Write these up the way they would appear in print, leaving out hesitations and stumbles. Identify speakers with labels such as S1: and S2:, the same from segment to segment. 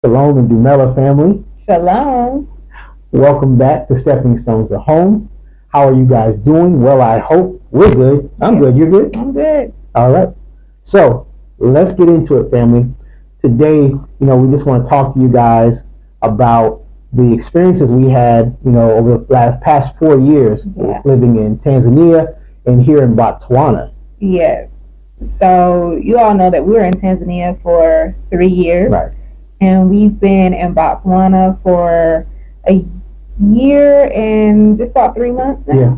S1: Shalom and Dumela family.
S2: Shalom.
S1: Welcome back to Stepping Stones to Home. How are you guys doing? Well, I hope we're good. I'm good. You're good?
S2: I'm good.
S1: All right. So let's get into it, family. Today, we just want to talk to you guys about the experiences we had, over the past 4 years living in Tanzania and here in Botswana.
S2: Yes. So you all know that we were in Tanzania for 3 years.
S1: Right.
S2: And we've been in Botswana for a year and just about 3 months now.
S1: Yeah.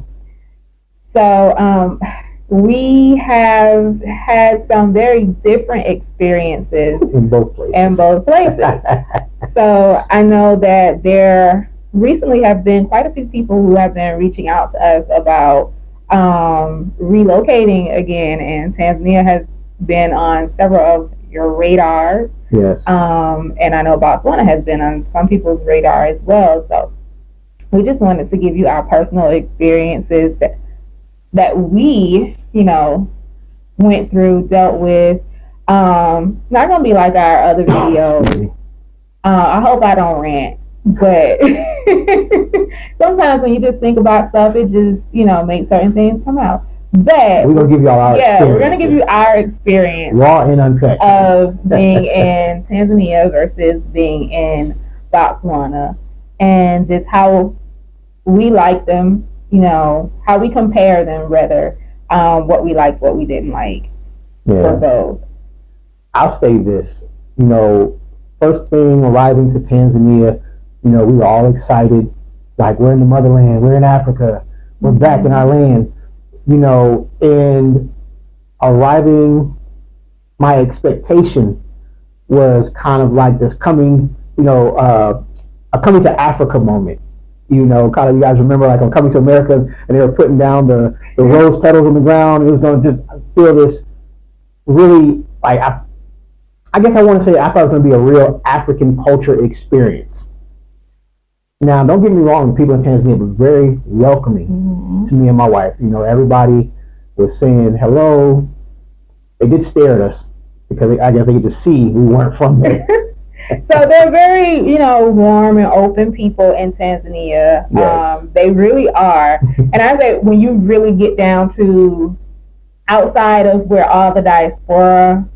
S2: So we have had some very different experiences
S1: in both places.
S2: So I know that there recently have been quite a few people who have been reaching out to us about relocating again, and Tanzania has been on several of your radars.
S1: Yes.
S2: And I know Botswana has been on some people's radar as well. So we just wanted to give you our personal experiences that we, went through, dealt with. Not gonna be like our other videos. I hope I don't rant, but sometimes when you just think about stuff, it just, makes certain things come out. But
S1: we're gonna give you all our experience.
S2: We're gonna give you our experience,
S1: raw and uncut,
S2: of being in Tanzania versus being in Botswana, and just how we like them. How we compare them, rather, what we liked, what we didn't like, for both.
S1: I'll say this, first thing arriving to Tanzania, we were all excited, like we're in the motherland, we're in Africa, we're back in our land. And arriving, my expectation was kind of like this coming, a coming to Africa moment. Kind of, you guys remember, like, I'm coming to America, and they were putting down the rose petals on the ground. It was going to just feel this really, like, I guess I want to say I thought it was going to be a real African culture experience. Now, don't get me wrong, people in Tanzania were very welcoming to me and my wife. Everybody was saying hello. They did stare at us because I guess they could just see we weren't from there.
S2: So they're very, warm and open people in Tanzania.
S1: Yes.
S2: They really are. And I say, when you really get down to outside of where all the diaspora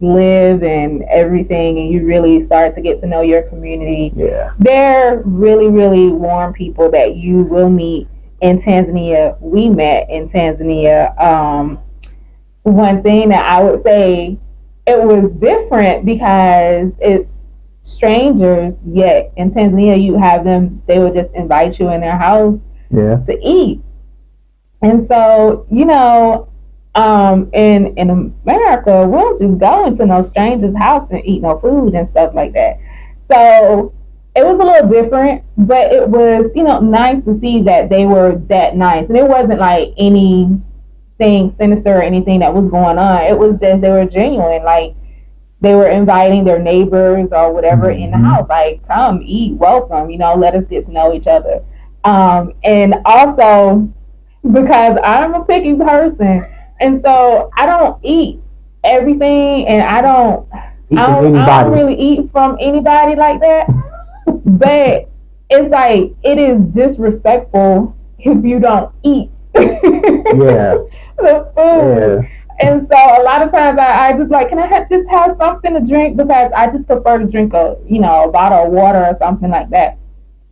S2: live and everything, and you really start to get to know your community, they're really, really warm people that you will meet in Tanzania. We met in Tanzania. One thing that I would say, it was different because it's strangers, yet in Tanzania you have them, they would just invite you in their house to eat. And so, in America, we'll just go into no stranger's house and eat no food and stuff like that. So it was a little different, but it was, nice to see that they were that nice. And it wasn't like anything sinister or anything that was going on. It was just, they were genuine. Like, they were inviting their neighbors or whatever in the house, like, come eat, welcome, let us get to know each other. And also, because I'm a picky person, and so I don't eat everything, and I don't really eat from anybody like that. But it's like, it is disrespectful if you don't eat the food. Yeah. And so a lot of times I just like, can I just have something to drink? Because I just prefer to drink a bottle of water or something like that.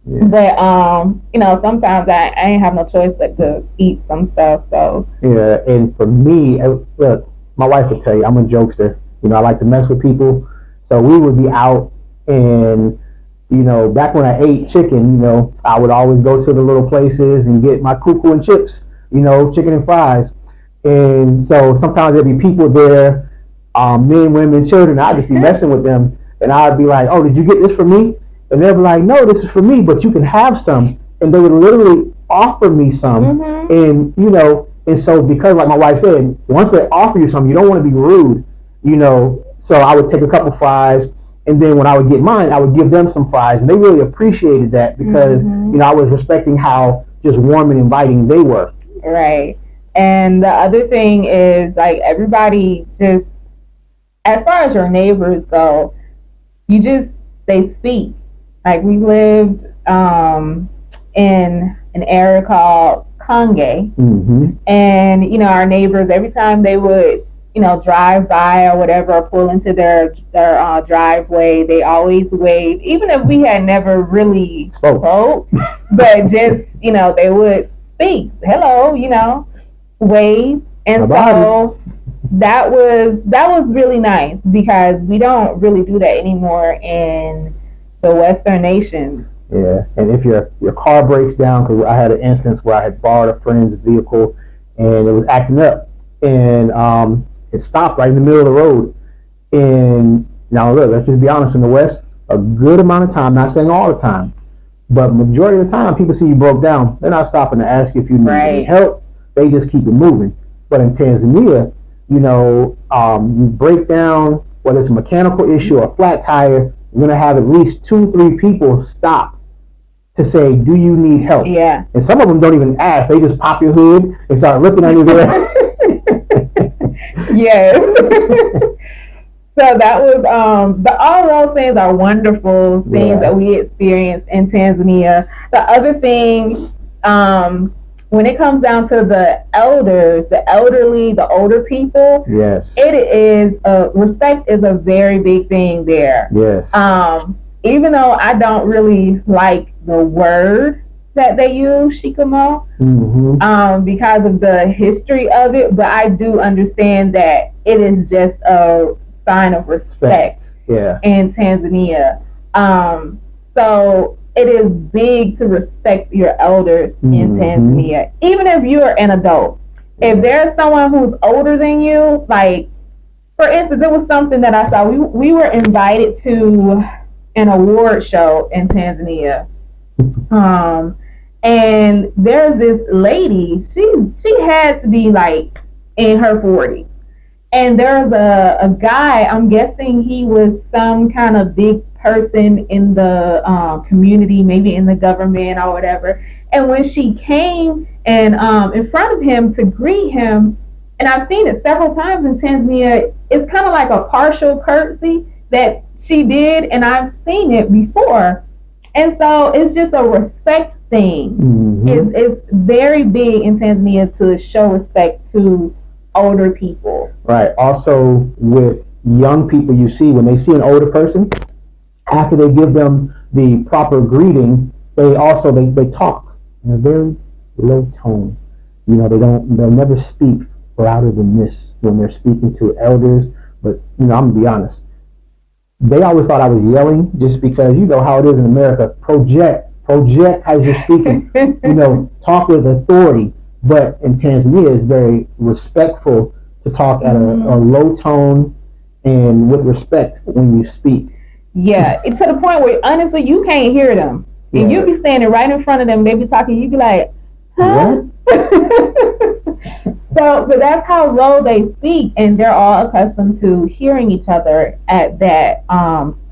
S2: Yeah. But sometimes I ain't have no choice but to eat some stuff. So
S1: and for me, look, my wife would tell you I'm a jokester. I like to mess with people. So we would be out, and back when I ate chicken, I would always go to the little places and get my cuckoo and chips, chicken and fries. And so sometimes there'd be people there, men, women, children. I'd just be messing with them, and I'd be like, "Oh, did you get this for me?" And they'd be like, "No, this is for me, but you can have some." And they would literally offer me some, and and so, because, like my wife said, once they offer you some, you don't want to be rude, So I would take a couple fries, and then when I would get mine, I would give them some fries, and they really appreciated that because I was respecting how just warm and inviting they were.
S2: Right. And the other thing is, like, everybody just, as far as your neighbors go, you just they speak. Like we lived in an area called Conge, and our neighbors, every time they would drive by or whatever, or pull into their driveway, they always waved, even if we had never really spoke, but just they would speak, hello, wave, and so that was really nice because we don't really do that anymore in the Western nations.
S1: Yeah, and if your car breaks down, because I had an instance where I had borrowed a friend's vehicle and it was acting up, and it stopped right in the middle of the road. And now look, let's just be honest, in the West, a good amount of time, not saying all the time, but majority of the time, people see you broke down, they're not stopping to ask you if you need any help. They just keep it moving. But in Tanzania, you break down, whether it's a mechanical issue or a flat tire, you're going to have at least 2-3 people stop to say, do you need help?
S2: Yeah.
S1: And some of them don't even ask. They just pop your hood and start looking under there.
S2: Yes. So that was, all those things are wonderful things that we experienced in Tanzania. The other thing, when it comes down to the elders, the elderly, the older people,
S1: yes,
S2: it is respect is a very big thing there.
S1: Yes.
S2: Even though I don't really like the word that they use, shikamo, because of the history of it, but I do understand that it is just a sign of respect in Tanzania. So it is big to respect your elders in Tanzania, even if you are an adult. If there's someone who's older than you, like, for instance, it was something that I saw. We were invited to an award show in Tanzania. And there's this lady, she had to be like in her 40s. And there's a guy, I'm guessing he was some kind of big person in the community, maybe in the government or whatever. And when she came and in front of him to greet him, and I've seen it several times in Tanzania, it's kind of like a partial curtsy that she did, and I've seen it before. And so it's just a respect thing. It's very big in Tanzania to show respect to older people.
S1: Right. Also, with young people, you see when they see an older person, after they give them the proper greeting, they talk in a very low tone. They'll never speak louder than this when they're speaking to elders. But I'm gonna be honest. They always thought I was yelling just because you know how it is in America. Project as you're speaking. Talk with authority. But in Tanzania, it's very respectful to talk at a low tone and with respect when you speak.
S2: Yeah, to the point where honestly you can't hear them. And you be standing right in front of them, they be talking, you be like, huh? So, but that's how low they speak, and they're all accustomed to hearing each other at that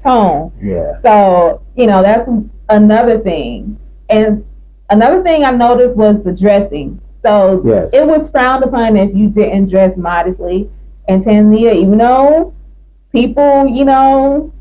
S2: tone.
S1: Yeah.
S2: So, that's another thing. And another thing I noticed was the dressing. So it was frowned upon if you didn't dress modestly in Tanzania, even though people,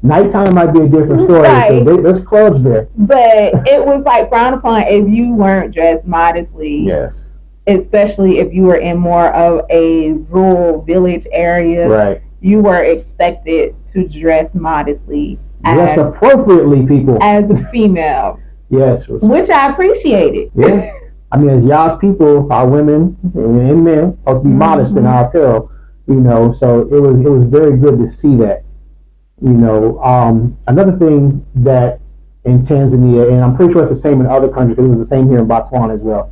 S1: nighttime might be a different story.
S2: Right.
S1: There's clubs there.
S2: But it was like frowned upon if you weren't dressed modestly.
S1: Yes.
S2: Especially if you were in more of a rural village area.
S1: Right.
S2: You were expected to dress modestly.
S1: Dress appropriately, people.
S2: As a female.
S1: Yes.
S2: Which I appreciated.
S1: Yeah. I mean, as y'all's people, our women and men, supposed to be modest in our apparel. So it was very good to see that. Another thing that in Tanzania, and I'm pretty sure it's the same in other countries, because it was the same here in Botswana as well.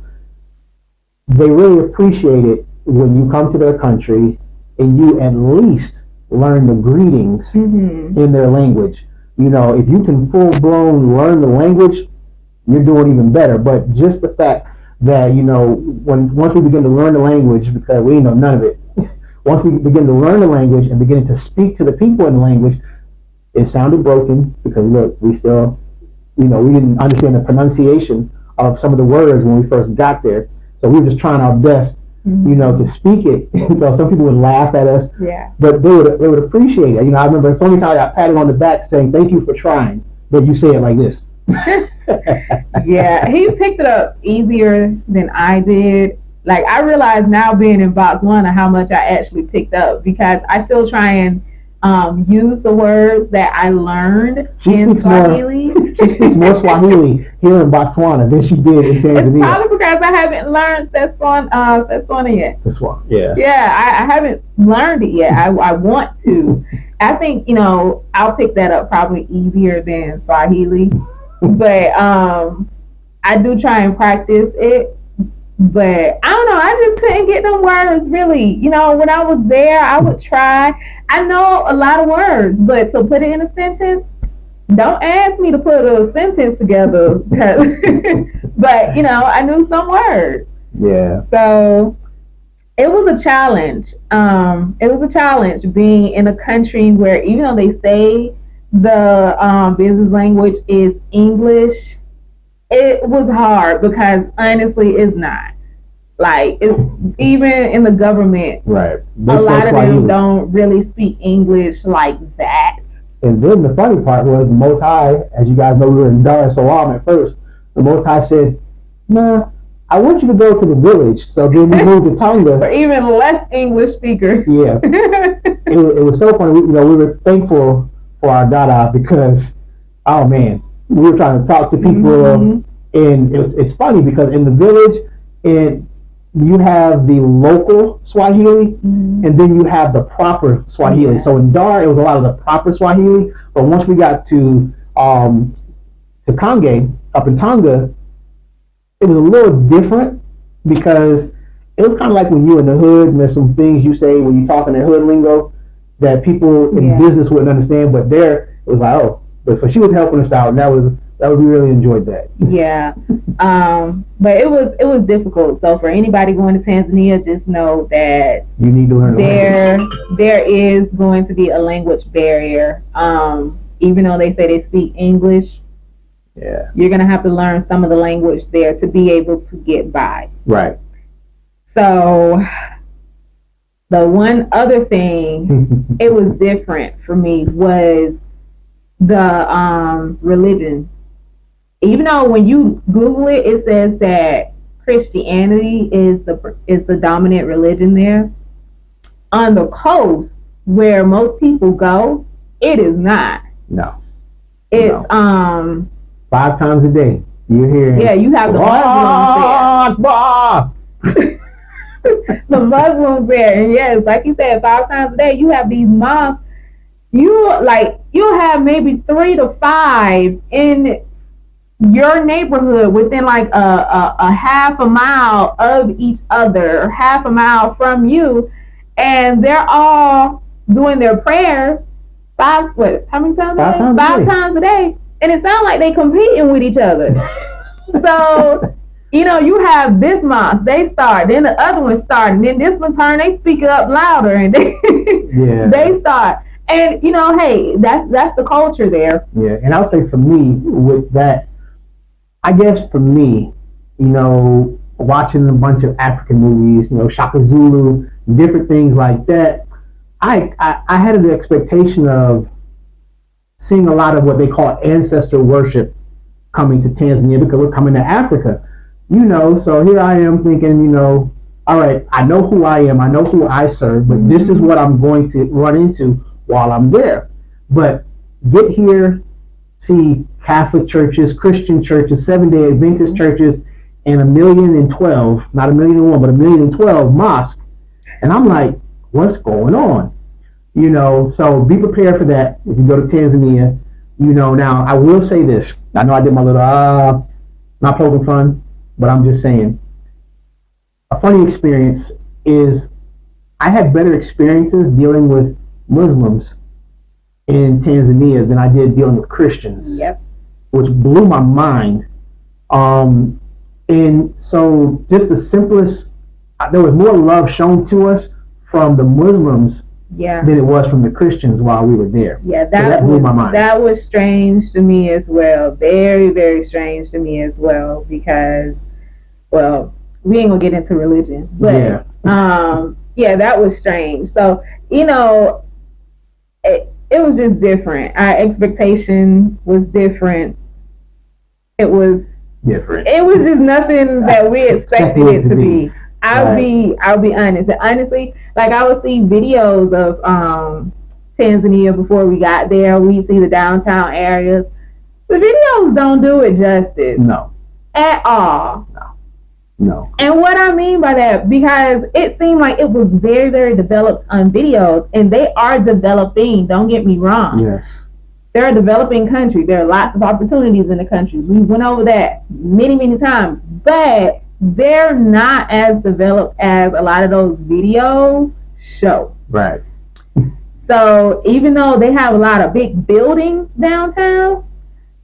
S1: They really appreciate it when you come to their country and you at least learn the greetings in their language. If you can full blown learn the language, you're doing even better. But just the fact that once we begin to learn the language, because we know none of it. Once we begin to learn the language and beginning to speak to the people in the language, it sounded broken because look, we still, we didn't understand the pronunciation of some of the words when we first got there. So we were just trying our best, to speak it. And so some people would laugh at us, but they would appreciate it. I remember so many times I got patted on the back saying, "Thank you for trying." but you say it like this.
S2: Yeah, he picked it up easier than I did. Like I realize now being in Botswana how much I actually picked up because I still try and use the words that I learned in Swahili.
S1: She speaks more Swahili here in Botswana than she did in Tanzania.
S2: It's probably because I haven't learned Setswana yet.
S1: Yeah.
S2: Yeah, I haven't learned it yet. I want to. I think, I'll pick that up probably easier than Swahili. But I do try and practice it. But I don't know, I just couldn't get them words really. When I was there, I would try. I know a lot of words, but to put it in a sentence, don't ask me to put a sentence together. But, I knew some words.
S1: Yeah.
S2: So it was a challenge. It was a challenge being in a country where even though they say the business language is English, it was hard because honestly it's not. Like even in the government,
S1: right?
S2: A lot of them don't really speak English like that.
S1: And then the funny part was the Most High, as you guys know, we were in Dar es Salaam at first. The Most High said, "Nah, I want you to go to the village." So then we moved to Tonga.
S2: For even less English speaker.
S1: Yeah, it was so funny. We were thankful for our Dada because, oh man, we were trying to talk to people, and it's funny because in the village, you have the local Swahili, and then you have the proper Swahili. Yeah. So in Dar, it was a lot of the proper Swahili, but once we got to Kange up in Tonga, it was a little different because it was kind of like when you're in the hood and there's some things you say when you're talking in hood lingo that people in business wouldn't understand, but there it was like, oh. But so she was helping us out, and we really enjoyed that.
S2: Yeah, but it was difficult. So for anybody going to Tanzania, just know that
S1: you need to learn
S2: there is going to be a language barrier. Even though they say they speak English, you're gonna have to learn some of the language there to be able to get by.
S1: Right.
S2: So the one other thing it was different for me was the religion. Even though when you Google it, it says that Christianity is the dominant religion there. On the coast, where most people go, it is not.
S1: No.
S2: It's
S1: 5 times a day. You're hearing.
S2: Yeah, you have the Muslims there. The Muslims there, and yes, like you said, 5 times a day, you have these mosques. You'll have maybe 3 to 5 in your neighborhood within like a half a mile of each other, half a mile from you, and they're all doing their prayers how many times a day? 5 times a day, and it sounds like they competing with each other. So you have this mosque, they start, then the other one start, and then this one turn, they speak up louder, and they start. And hey, that's the culture there.
S1: Yeah, and I would say for me, with that, I guess for me, watching a bunch of African movies, Shaka Zulu, different things like that, I had an expectation of seeing a lot of what they call ancestor worship coming to Tanzania because we're coming to Africa. So here I am thinking, all right, I know who I am, I know who I serve, but this is what I'm going to run into while I'm there. But get here, see Catholic churches, Christian churches, Seventh-day Adventist churches, and 1,012,000, not 1,000,001, but 1,012,000 mosques. And I'm like, what's going on? So be prepared for that if you go to Tanzania. Now I will say this. I know I did my little, not poking fun, but I'm just saying. A funny experience is I had better experiences dealing with Muslims in Tanzania than I did dealing with Christians.
S2: Yep.
S1: Which blew my mind. And so just the simplest, there was more love shown to us from the Muslims than it was from the Christians while we were there.
S2: Yeah, that blew my mind. That was strange to me as well. Very, very strange to me as well because, well, we ain't gonna get into religion, but that was strange. So it it was just different. Our expectation was different. It was
S1: different.
S2: It was just nothing that we expected it to be. I'll be honest. And honestly, like I would see videos of Tanzania before we got there. We see the downtown areas. The videos don't do it justice.
S1: No.
S2: At all.
S1: No.
S2: And what I mean by that, because it seemed like it was very, very developed on videos, and they are developing, don't get me wrong.
S1: Yes.
S2: They're a developing country. There are lots of opportunities in the country. We went over that many, many times. But they're not as developed as a lot of those videos show.
S1: Right.
S2: So even though they have a lot of big buildings downtown,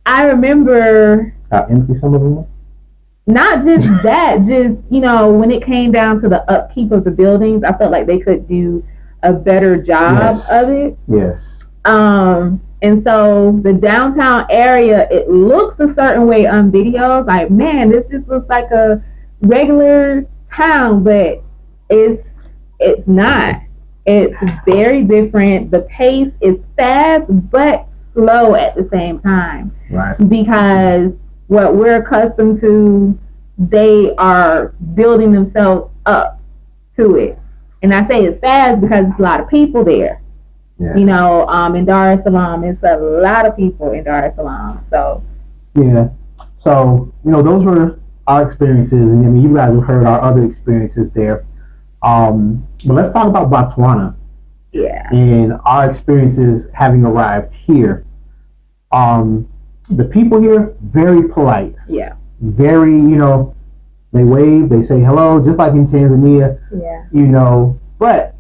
S2: I remember...
S1: How empty some of them were?
S2: Not just that, just, when it came down to the upkeep of the buildings, I felt like they could do a better job of it.
S1: Yes.
S2: And so the downtown area, it looks a certain way on videos. Like, man, this just looks like a regular town, but it's not. It's very different. The pace is fast, but slow at the same time.
S1: Right.
S2: Because what we're accustomed to, they are building themselves up to it. And I say it's fast because it's a lot of people there.
S1: Yeah.
S2: In Dar es Salaam, it's a lot of people in Dar es Salaam. So
S1: yeah. So, those were our experiences, and I mean, you guys have heard our other experiences there. But let's talk about Botswana.
S2: Yeah.
S1: And our experiences having arrived here. The people here, very polite.
S2: Yeah.
S1: Very, they wave, they say hello, just like in Tanzania.
S2: Yeah.
S1: But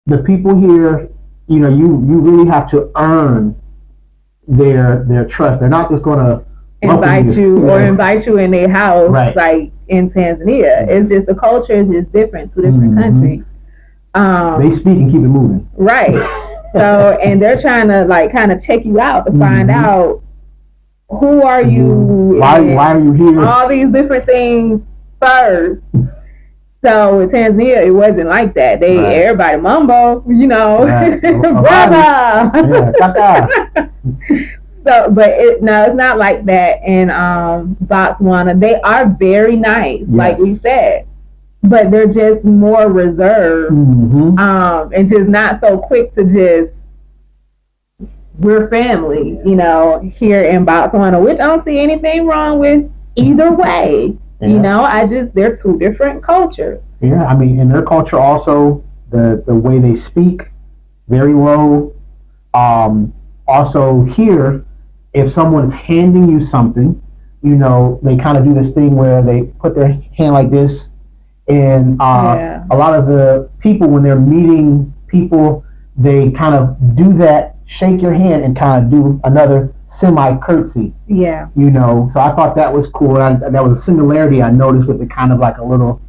S1: the people here, you really have to earn their trust. They're not just going to
S2: invite you in their house,
S1: right,
S2: like in Tanzania. It's just the culture is just different, two different countries.
S1: They speak and keep it moving.
S2: Right. So, and they're trying to kind of check you out to find out who are you,
S1: why are you here,
S2: all these different things first. So with Tanzania, it wasn't like that. Everybody mumbo,
S1: right.
S2: brother.
S1: Yeah,
S2: So, but it's not like that in Botswana. They are very nice, like we said, but they're just more reserved, and just not so quick to just, we're family, here in Botswana, which I don't see anything wrong with either way. They're two different cultures.
S1: Yeah, I mean, in their culture also, the way they speak, very low. Also here, if someone's handing you something, they kind of do this thing where they put their hand like this. And a lot of the people, when they're meeting people, they kind of do that, shake your hand and kind of do another semi-curtsy.
S2: Yeah.
S1: So I thought that was cool. That was a similarity I noticed with the kind of like a little,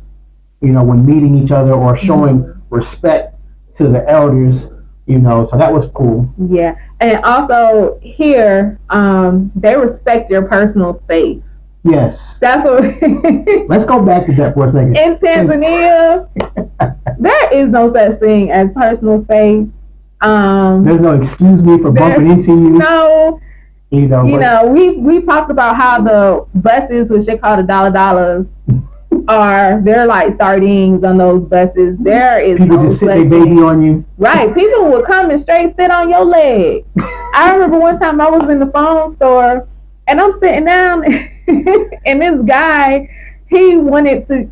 S1: when meeting each other or showing respect to the elders, so that was cool.
S2: Yeah. And also here, they respect your personal space.
S1: Yes.
S2: That's what.
S1: Let's go back to that for a second.
S2: In Tanzania, there is no such thing as personal space.
S1: There's no excuse me for bumping into you.
S2: No. We talked about how the buses, which they call the dollars, they're like sardines on those buses. There is
S1: people just sit their baby on you.
S2: Right. People would come and straight sit on your leg. I remember one time I was in the phone store and I'm sitting down and this guy, he wanted to,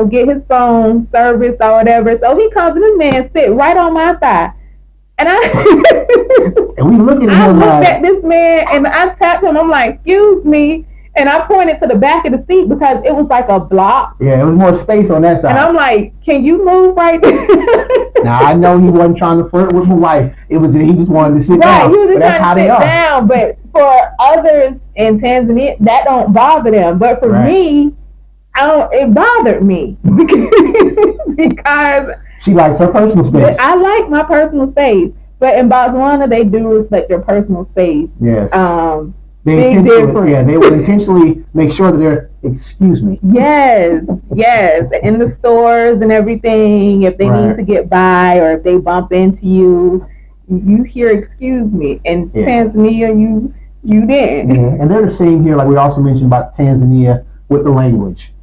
S2: get his phone service or whatever. So he comes and this man sit right on my thigh. And
S1: and we looking at him.
S2: I looked at this man and I tapped him. I'm like, excuse me. And I pointed to the back of the seat because it was like a block.
S1: Yeah, it was more space on that side.
S2: And I'm like, can you move right there?
S1: Now, I know he wasn't trying to flirt with my wife. He just wanted to sit down.
S2: Right, he was just trying to sit down. But for others in Tanzania, that don't bother them. But for me, it bothered me. Because
S1: she likes her personal space.
S2: I like my personal space. But in Botswana, they do respect your personal space.
S1: Yes.
S2: Big difference.
S1: Yeah, they will intentionally make sure that they're, excuse me.
S2: Yes. In the stores and everything, if they need to get by or if they bump into you you hear excuse me. In
S1: Yeah.
S2: Tanzania, you didn't.
S1: Yeah. And they're the same here, like we also mentioned about Tanzania with the language.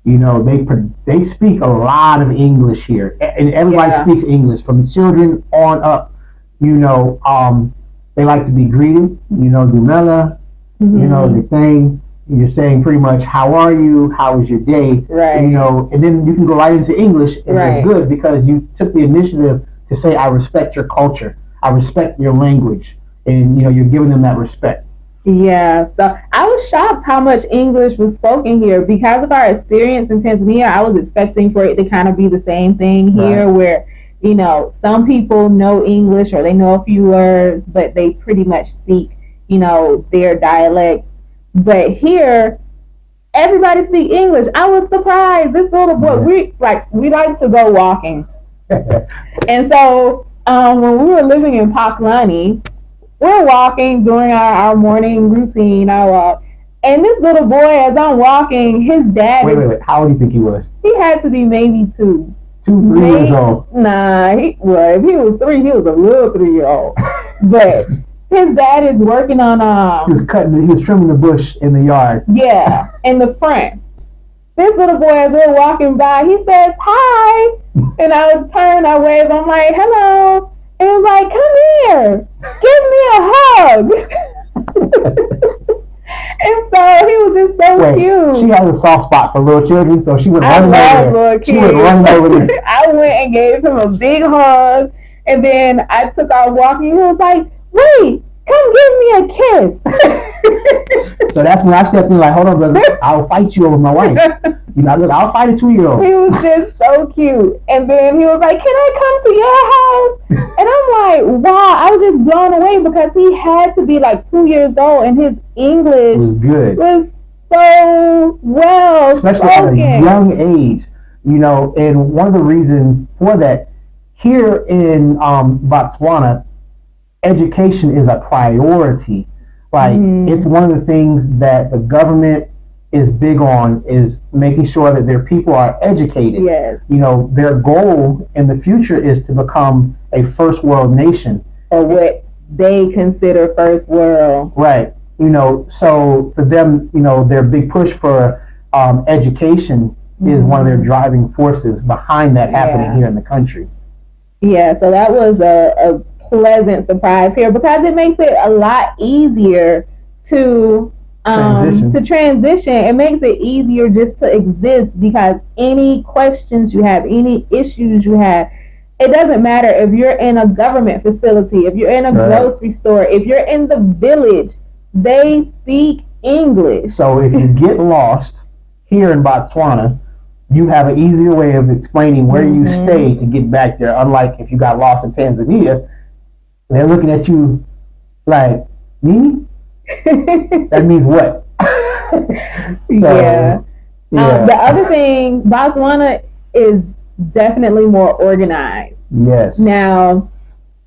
S1: You know, they speak a lot of English here, and everybody
S2: Yeah.
S1: speaks English from the children on up. You know, they like to be greeted. You know, Dumela. You know, the thing you're saying pretty much, how are you? How was your day?
S2: Right.
S1: You know, and then you can go right into English, and they're good because you took the initiative to say, I respect your culture. I respect your language. And, you know, you're giving them that respect.
S2: Yeah, so I was shocked how much English was spoken here because of our experience in Tanzania. I was expecting for it to kind of be the same thing here, where, you know, some people know English or they know a few words, but they pretty much speak, you know, their dialect. But here, everybody speak English. I was surprised. This little boy, we like to go walking, and so when we were living in Paklani, we're walking during our morning routine, our walk. And this little boy, as I'm walking, his dad.
S1: Wait. How old do you think he was?
S2: He had to be maybe 2.
S1: 2, 3 years old.
S2: Nah, if he was 3, he was a little 3-year-old. But his dad is working on
S1: he was trimming the bush in the yard.
S2: Yeah, in the front. This little boy, as we're walking by, he says, "Hi." And I would turn, I wave, I'm like, "Hello." And he was like, "Come here, give me a hug." And so he was just so cute.
S1: She has a soft spot for little children, so she would run over there. She would run over there.
S2: I went and gave him a big hug, and then I took off walking. He was like, "Wait, come give me a kiss."
S1: So that's when I stepped in, like, "Hold on, brother, I'll fight you over my wife." You know, look, I'll fight a 2-year-old.
S2: He was just so cute. And then he was like, "Can I come to your house?" And I'm like, wow, I was just blown away because he had to be like 2 years old and his English
S1: was good.
S2: Was so well
S1: especially
S2: spoken.
S1: At a young age. You know, and one of the reasons for that, here in Botswana, education is a priority. Like, it's one of the things that the government is big on, is making sure that their people are educated.
S2: Yes.
S1: You know, their goal in the future is to become a first world nation.
S2: Or what they consider first world.
S1: Right. You know, so for them, you know, their big push for education is one of their driving forces behind that happening here in the country.
S2: Yeah, so that was a pleasant surprise here because it makes it a lot easier to transition. It makes it easier just to exist because any questions you have, any issues you have, it doesn't matter if you're in a government facility, if you're in a grocery store, if you're in the village, they speak English.
S1: So if you get lost here in Botswana, you have an easier way of explaining where you stay to get back there. Unlike if you got lost in Tanzania, they're looking at you like, Mimi? That means what?
S2: The other thing, Botswana is definitely more organized.
S1: Yes.
S2: Now,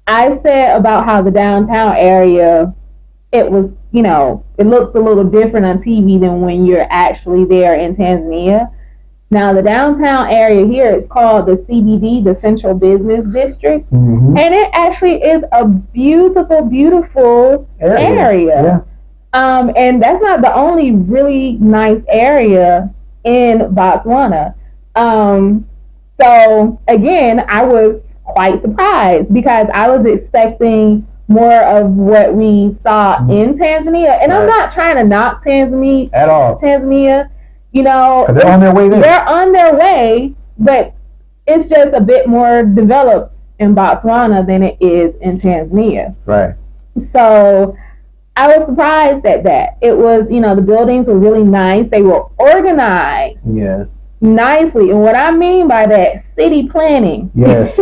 S2: I said about how the downtown area, it was, you know, it looks a little different on TV than when you're actually there in Tanzania. Now, the downtown area here is called the CBD, the Central Business District, and it actually is a beautiful, beautiful area.
S1: Yeah.
S2: And that's not the only really nice area in Botswana. So, again, I was quite surprised because I was expecting more of what we saw in Tanzania. And I'm not trying to knock Tanzania
S1: at all.
S2: Tanzania. You know,
S1: they're on their way there.
S2: They're on their way, but it's just a bit more developed in Botswana than it is in Tanzania.
S1: Right.
S2: So I was surprised at that. It was, you know, the buildings were really nice. They were organized.
S1: Yeah.
S2: Nicely. And what I mean by that, city planning.
S1: Yes.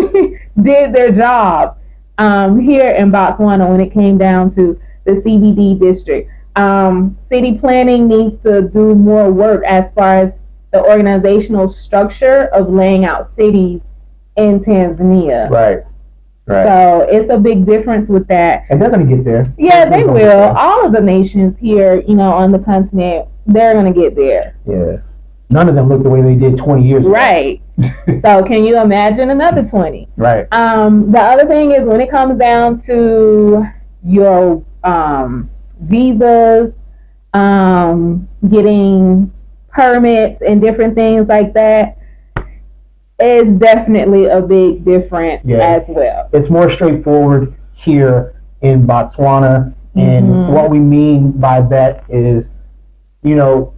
S2: did their job here in Botswana when it came down to the CBD district. City planning needs to do more work as far as the organizational structure of laying out cities in Tanzania.
S1: Right.
S2: So it's a big difference with that.
S1: And they're going to get there.
S2: Yeah, they will. All of the nations here, you know, on the continent, they're going to get there.
S1: Yeah. None of them look the way they did 20 years ago.
S2: Right. So can you imagine another 20?
S1: Right.
S2: The other thing is when it comes down to your visas, getting permits and different things like that, is definitely a big difference as well.
S1: It's more straightforward here in Botswana. And what we mean by that is, you know,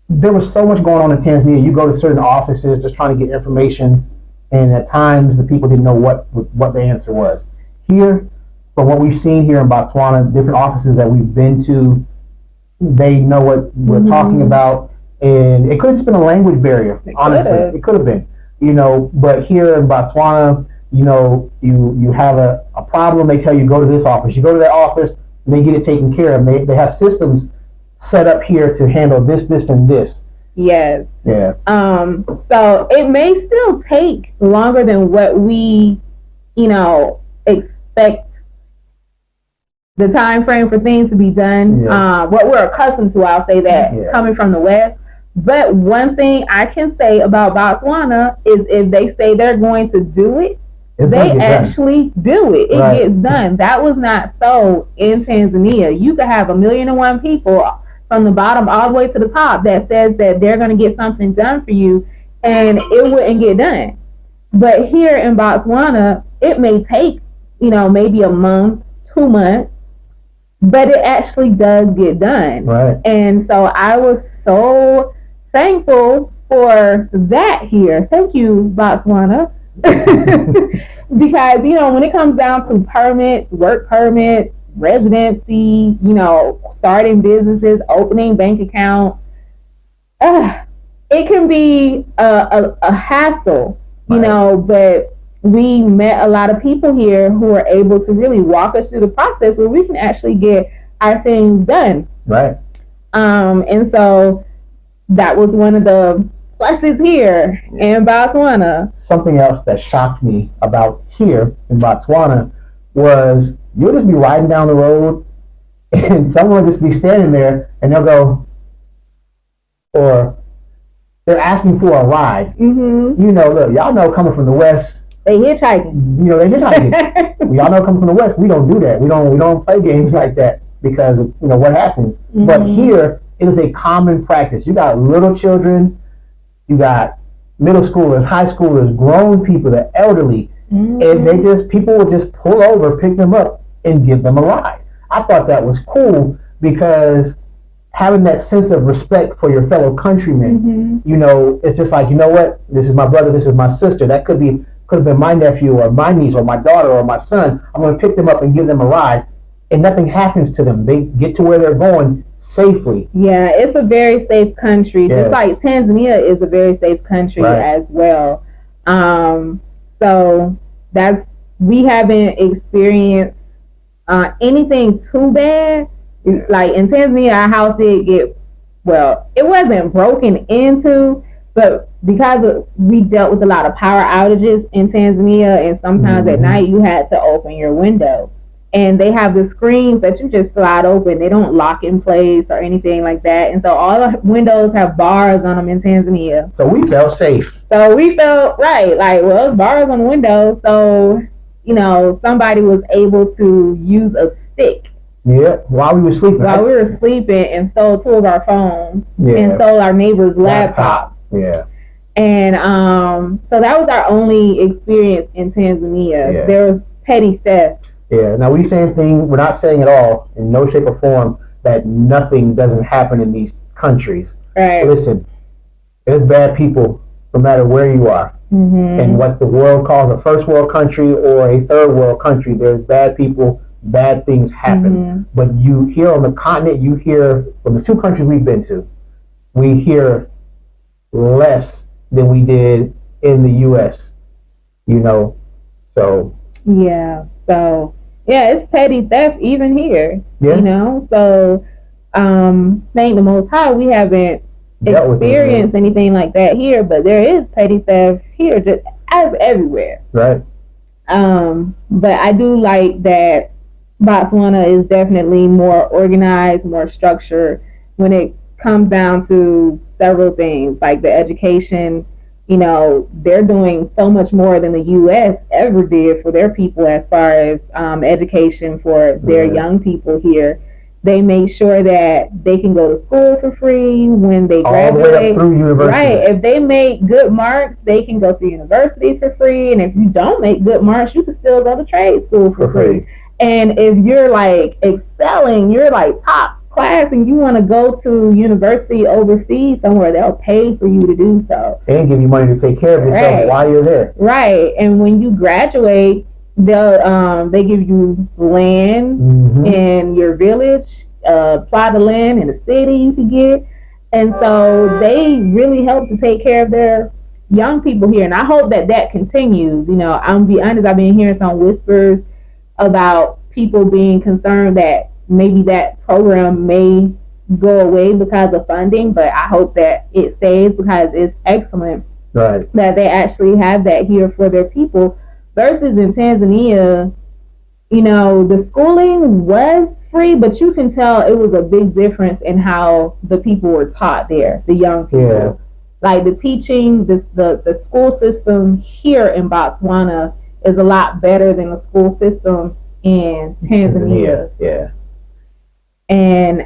S1: there was so much going on in Tanzania. You go to certain offices just trying to get information, and at times the people didn't know what the answer was. Here, from what we've seen here in Botswana, different offices that we've been to, they know what we're talking about, and it could have just been a language barrier. Honestly, it could have been. But here in Botswana, you have a problem, they tell you go to this office. You go to that office, and they get it taken care of. They have systems set up here to handle this, and this.
S2: Yes.
S1: Yeah.
S2: So it may still take longer than what we, expect the time frame for things to be done. Yeah. What we're accustomed to, I'll say that, coming from the West. But one thing I can say about Botswana is if they say they're going to do it, they actually do it. It gets done. That was not so in Tanzania. You could have 1,000,001 people from the bottom all the way to the top that says that they're going to get something done for you, and it wouldn't get done. But here in Botswana, it may take, maybe a month, 2 months, but it actually does get done.
S1: Right.
S2: And so I was so thankful for that here. Thank you, Botswana. Because, when it comes down to permits, work permits, residency, starting businesses, opening bank accounts, it can be a hassle, but we met a lot of people here who are able to really walk us through the process where we can actually get our things done.
S1: Right.
S2: And so that was one of the pluses here in Botswana.
S1: Something else that shocked me about here in Botswana was you'll just be riding down the road and someone will just be standing there and they'll go, or they're asking for a ride. Look, y'all know coming from the West,
S2: they hitchhiking.
S1: They hitchhiking. Y'all know coming from the West, we don't do that. We don't play games like that because of, what happens. But here, it is a common practice. You got little children, you got middle schoolers, high schoolers, grown people, the elderly, and people would just pull over, pick them up, and give them a ride. I thought that was cool because having that sense of respect for your fellow countrymen, it's just like, what? This is my brother, this is my sister. That could have been my nephew or my niece or my daughter or my son. I'm going to pick them up and give them a ride, and nothing happens to them. They get to where they're going safely.
S2: Yeah, it's a very safe country. Yes. Just like Tanzania is a very safe country as well. So we haven't experienced anything too bad. Like in Tanzania, our house did it wasn't broken into, but because we dealt with a lot of power outages in Tanzania, and sometimes at night you had to open your window. And they have the screens that you just slide open. They don't lock in place or anything like that. And so all the windows have bars on them in Tanzania.
S1: So we felt safe.
S2: So we felt there's bars on the window. So, somebody was able to use a stick.
S1: Yeah, while we were sleeping.
S2: While we were sleeping, and stole 2 of our phones and stole our neighbor's laptop.
S1: Yeah.
S2: And so that was our only experience in Tanzania.
S1: Yeah.
S2: There was petty theft.
S1: Yeah. Now we're not saying at all, in no shape or form, that nothing doesn't happen in these countries.
S2: Right.
S1: Listen, there's bad people no matter where you are. And what the world calls a first world country or a third world country, there's bad people, bad things happen. But you hear on the continent, you hear from the 2 countries we've been to, we hear less than we did in the U.S. So.
S2: Yeah. So. Yeah, it's petty theft even here.
S1: Yeah.
S2: So thank the Most High, we haven't experienced anything like that here, but there is petty theft here, just as everywhere.
S1: Right.
S2: But I do like that Botswana is definitely more organized, more structured when it comes down to several things like the education they're doing so much more than the U.S. ever did for their people as far as education for their young people here. They make sure that they can go to school for free when they graduate.
S1: All the way up through university.
S2: Right. If they make good marks, they can go to university for free. And if you don't make good marks, you can still go to trade school for free. And if you're like excelling, you're like top class and you want to go to university overseas somewhere, they'll pay for you to do so.
S1: And give you money to take care of yourself while you're there.
S2: Right. And when you graduate, they give you land in your village, plot of land in the city you can get. And so they really help to take care of their young people here. And I hope that continues. I'm going to be honest, I've been hearing some whispers about people being concerned that maybe that program may go away because of funding, but I hope that it stays because it's excellent that they actually have that here for their people. Versus in Tanzania, the schooling was free, but you can tell it was a big difference in how the people were taught there, the young people. Yeah. Like the teaching, the school system here in Botswana is a lot better than the school system in Tanzania.
S1: Yeah.
S2: And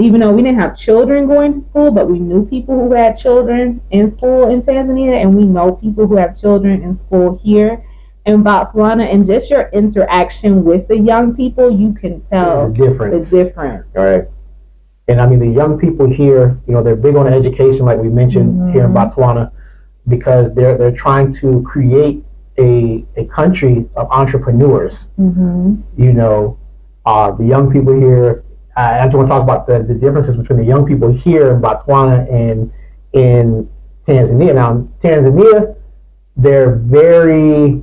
S2: even though we didn't have children going to school, but we knew people who had children in school in Tanzania, and we know people who have children in school here in Botswana, and just your interaction with the young people, you can tell the difference.
S1: All right. And I mean, the young people here, they're big on education, like we mentioned here in Botswana, because they're trying to create a country of entrepreneurs. The young people here, I just want to talk about the differences between the young people here in Botswana and in Tanzania. Now, Tanzania, they're very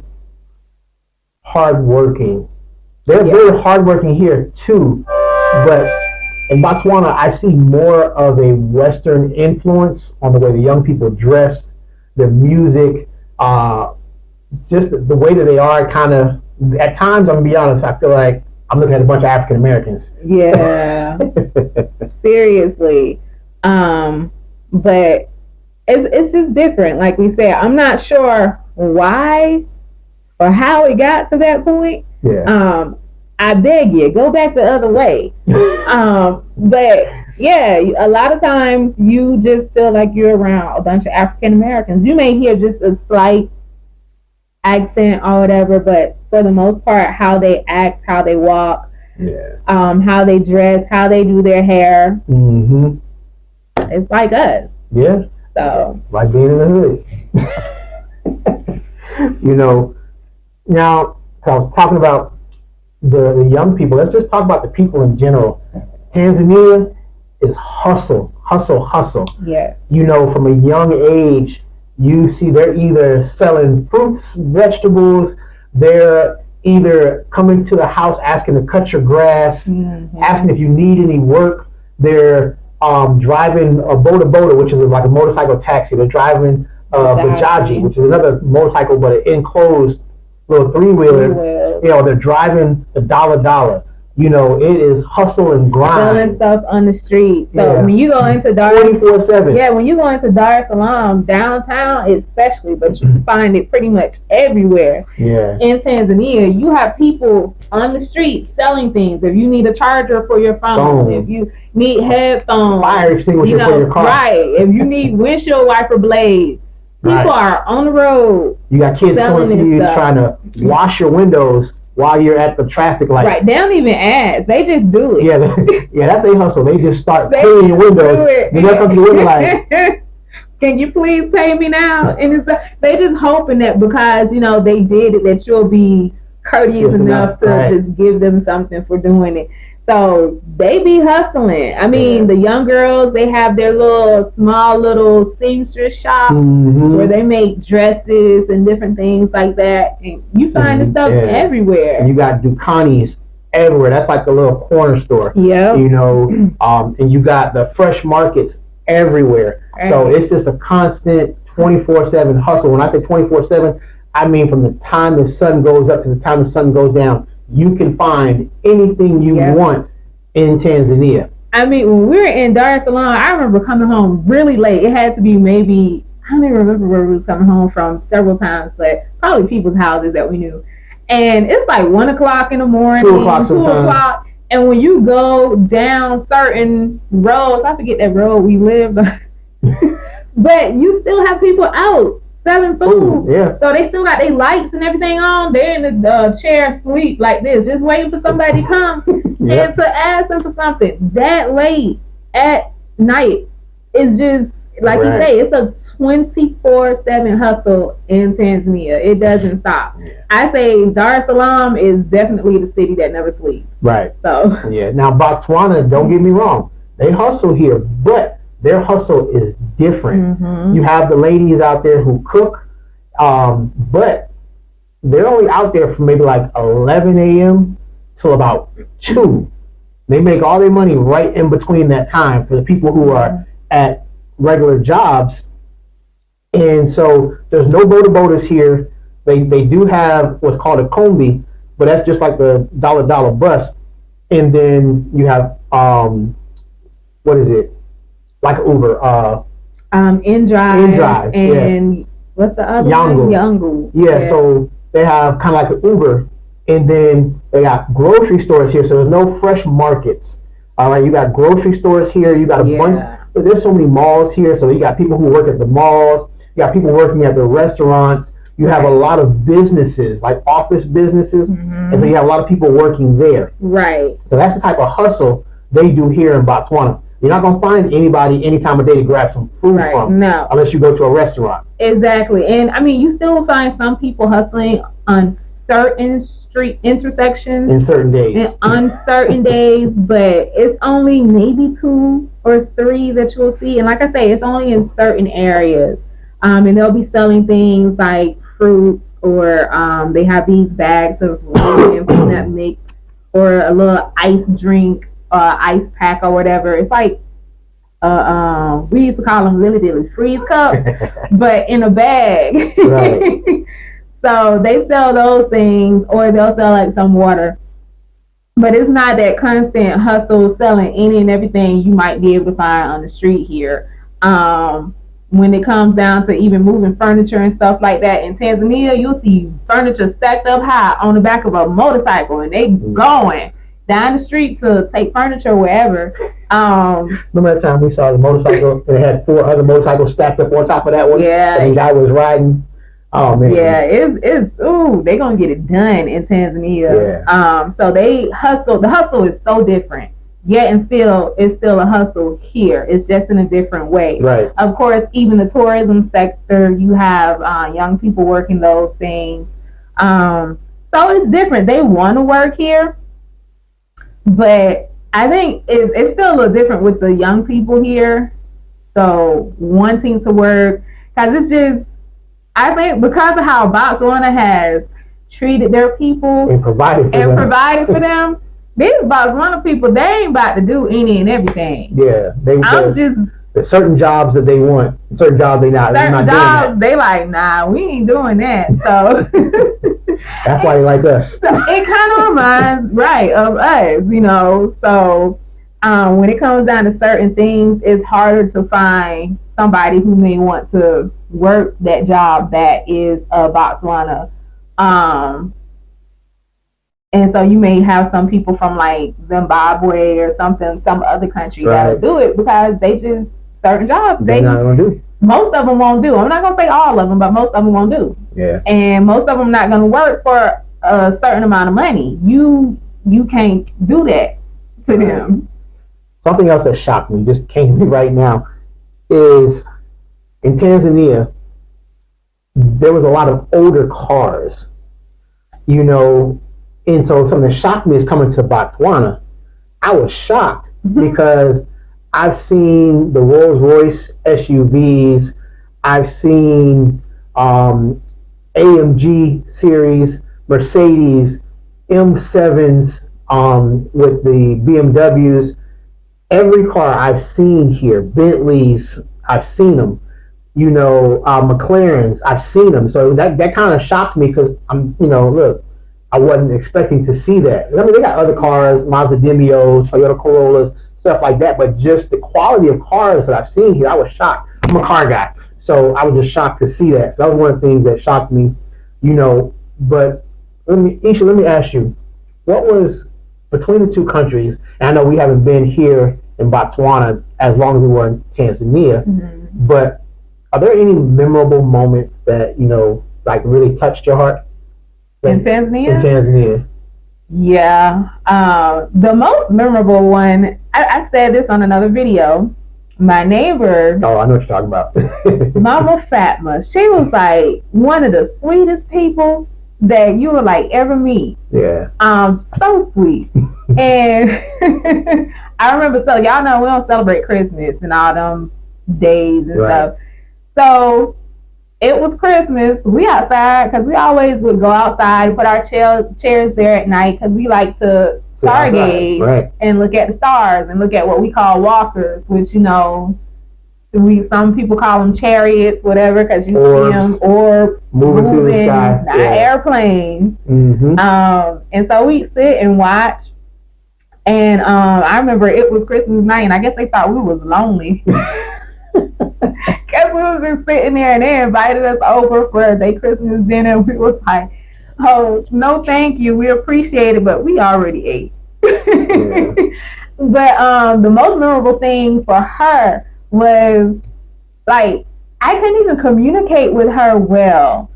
S1: hardworking. They're very hardworking here too, but in Botswana, I see more of a Western influence on the way the young people dress, their music, just the way that they are. Kind of at times, I'm gonna be honest, I feel like I'm looking at a bunch of African Americans.
S2: Yeah, seriously, but it's just different. Like we said, I'm not sure why or how it got to that point.
S1: Yeah.
S2: I beg you, go back the other way. But yeah, a lot of times you just feel like you're around a bunch of African Americans. You may hear just a slight accent or whatever, but for the most part, how they act, how they walk, how they dress, how they do their hair, it's like us.
S1: Yeah.
S2: So
S1: like being in the hood. Now, so I was talking about the young people. Let's just talk about the people in general. Tanzania is hustle.
S2: Yes.
S1: From a young age, you see they're either selling fruits, vegetables, they're either coming to the house asking to cut your grass, asking if you need any work. They're driving a boda, which is like a motorcycle taxi. They're driving bajaji, which is another motorcycle, but an enclosed little three-wheeler. They're driving the dollar. It is hustle and grind.
S2: Selling stuff on the street. So when you go into
S1: 24/7.
S2: Yeah, when you go into Dar es Salaam, downtown especially, but you can find it pretty much everywhere.
S1: Yeah.
S2: In Tanzania, you have people on the street selling things. If you need a charger for your phone, if you need headphones,
S1: fire extinguisher for your car.
S2: Right. If you need windshield wiper blades, people are on the road.
S1: You got kids coming to you trying to wash your windows while you're at the traffic light.
S2: Right. They don't even ask. They just do it.
S1: Yeah, that's their hustle. They just start cleaning your windows. They come to the window like,
S2: can you please pay me now? And they just hoping that because, they did it, that you'll be courteous enough to just give them something for doing it. So they be hustling. I mean, the young girls, they have their small little seamstress shop where they make dresses and different things like that. And you find this stuff everywhere.
S1: And you got Dukanis everywhere. That's like a little corner store.
S2: Yeah.
S1: And you got the fresh markets everywhere. Right. So it's just a constant 24/7 hustle. When I say 24/7, I mean from the time the sun goes up to the time the sun goes down. You can find anything you want in Tanzania.
S2: I mean, when we were in Dar es Salaam, I remember coming home really late. It had to be maybe I don't even remember where we was coming home from several times, but probably people's houses that we knew. And it's like 1 o'clock in the morning,
S1: 2 o'clock
S2: 2 o'clock. And when you go down certain roads, I forget that road we lived on, but you still have people out selling food.
S1: Yeah.
S2: So they still got their lights and everything on. They're in the chair sleep like this, just waiting for somebody to come and to ask them for something. That late at night is just, like you say, it's a 24/7 hustle in Tanzania. It doesn't stop. Yeah. I say Dar es Salaam is definitely the city that never sleeps.
S1: Right.
S2: So
S1: yeah. Now Botswana, don't get me wrong, they hustle here, but their hustle is different. Mm-hmm. You have the ladies out there who cook, but they're only out there from maybe like 11 a.m. till about 2. They make all their money right in between that time for the people who are at regular jobs. And so there's no boda here. They do have what's called a kombi, but that's just like the dollar bus. And then you have what is it? Like Uber.
S2: InDrive. And what's the other one? Yangu.
S1: Yeah, so they have kind of like an Uber. And then they got grocery stores here, so there's no fresh markets. All right, you got grocery stores here. You got a bunch. There's so many malls here, so you got people who work at the malls. You got people working at the restaurants. You have a lot of businesses, like office businesses, and so you have a lot of people working there.
S2: Right.
S1: So that's the type of hustle they do here in Botswana. You're not going to find anybody any time of day to grab some food from, unless you go to a restaurant.
S2: Exactly. And I mean, you still will find some people hustling on certain street intersections.
S1: In certain days.
S2: On certain days, but it's only maybe 2 or 3 that you'll see. And like I say, it's only in certain areas. And they'll be selling things like fruits, or they have these bags of and peanut mix, or a little ice drink, ice pack or whatever. It's like we used to call them lily dilly freeze cups, but in a bag. Right. So they sell those things, or they'll sell like some water. But it's not that constant hustle selling any and everything you might be able to find on the street here. When it comes down to even moving furniture and stuff like that, in Tanzania, you'll see furniture stacked up high on the back of a motorcycle, and they going down the street to take furniture wherever.
S1: Remember that time we saw the motorcycle? They had 4 other motorcycles stacked up on top of that one.
S2: Yeah,
S1: and the guy was riding. Oh man.
S2: Yeah, they gonna get it done in Tanzania. Yeah. So they hustle. The hustle is so different. Yet and still, it's still a hustle here. It's just in a different way.
S1: Right.
S2: Of course, even the tourism sector, you have young people working those things. So it's different. They want to work here, but I think it's still a little different with the young people here. So wanting to work, because it's just, I think because of how Botswana has treated their people
S1: and provided
S2: for them. These Botswana people, they ain't about to do any and everything.
S1: Yeah, there's certain jobs that they want, certain jobs they not.
S2: Certain jobs they like, nah, we ain't doing that. So
S1: that's why they like us.
S2: So it kind of reminds of us, So when it comes down to certain things, it's harder to find somebody who may want to work that job that is Botswana. And so you may have some people from like Zimbabwe or something, some other country that'll do it, because they just, certain jobs
S1: they're not gonna do.
S2: Most of them won't do. I'm not gonna say all of them, but most of them won't do.
S1: Yeah.
S2: And most of them not gonna work for a certain amount of money. You can't do that to them.
S1: Something else that shocked me, just came to me right now, is in Tanzania there was a lot of older cars. And so something that shocked me is coming to Botswana. I was shocked because I've seen the Rolls-Royce SUVs. I've seen AMG series, Mercedes, M7s with the BMWs. Every car I've seen here, Bentleys, I've seen them. McLarens, I've seen them. So that kind of shocked me, because look, I wasn't expecting to see that. I mean, they got other cars, Mazda Demios, Toyota Corollas, stuff like that, but just the quality of cars that I've seen here, I was shocked. I'm a car guy. So I was just shocked to see that. So that was one of the things that shocked me, you know. But Isha, let me ask you, what was between the two countries? And I know we haven't been here in Botswana as long as we were in Tanzania, but are there any memorable moments that like really touched your heart?
S2: In Tanzania?
S1: In Tanzania.
S2: Yeah. The most memorable one, I said this on another video. My neighbor.
S1: Oh, I know what you're talking about.
S2: Mama Fatma. She was like one of the sweetest people that you would like ever meet.
S1: Yeah.
S2: So sweet. And I remember, so y'all know we don't celebrate Christmas and all them days and stuff. So it was Christmas. We outside because we always would go outside, put our chairs there at night because we like to stargaze and look at the stars and look at what we call walkers, which some people call them chariots, whatever, because you see them orbs moving through the sky, not airplanes. And so we sit and watch. And I remember it was Christmas night, and I guess they thought we was lonely. Because we was just sitting there, and they invited us over for their Christmas dinner. We was like, oh, no thank you, we appreciate it, but we already ate. Yeah. But the most memorable thing for her was, like, I couldn't even communicate with her well.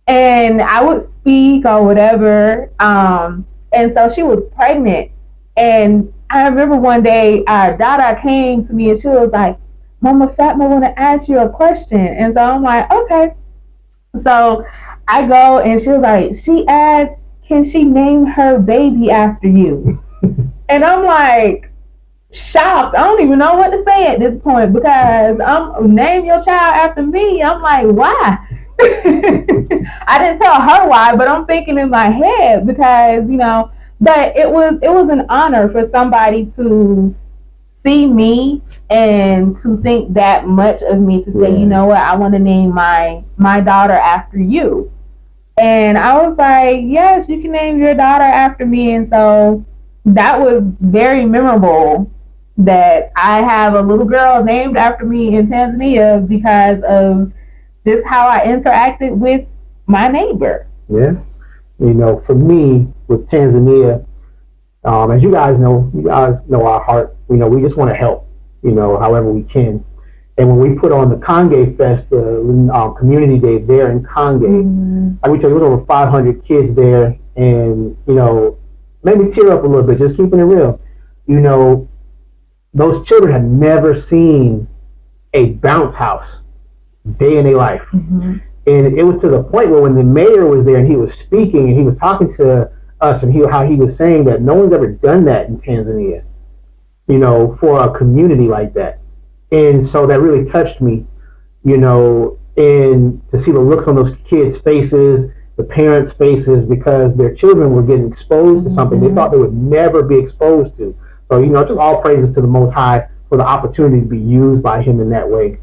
S2: And I would speak or whatever. And so she was pregnant. And I remember one day, our daughter came to me and she was like, Mama Fatma, want to ask you a question. And so I'm like, okay. So I go and she was like, she asked, can she name her baby after you? And I'm like, shocked. I don't even know what to say at this point because name your child after me. I'm like, why? I didn't tell her why, but I'm thinking in my head because, but it was an honor for somebody to see me and to think that much of me to say, you know what, I want to name my daughter after you. And I was like, yes, you can name your daughter after me. And so that was very memorable that I have a little girl named after me in Tanzania because of just how I interacted with my neighbor.
S1: Yeah. For me, with Tanzania, as you guys know our heart. We just want to help, however we can. And when we put on the Kange Fest, community day there in Kange, I would tell you, there was over 500 kids there, and made me tear up a little bit, just keeping it real. Those children had never seen a bounce house day in their life. And it was to the point where when the mayor was there and he was speaking and he was talking to us and how he was saying that no one's ever done that in Tanzania, for a community like that. And so that really touched me, and to see the looks on those kids' faces, the parents' faces, because their children were getting exposed to something they thought they would never be exposed to. So, just all praises to the Most High for the opportunity to be used by him in that way.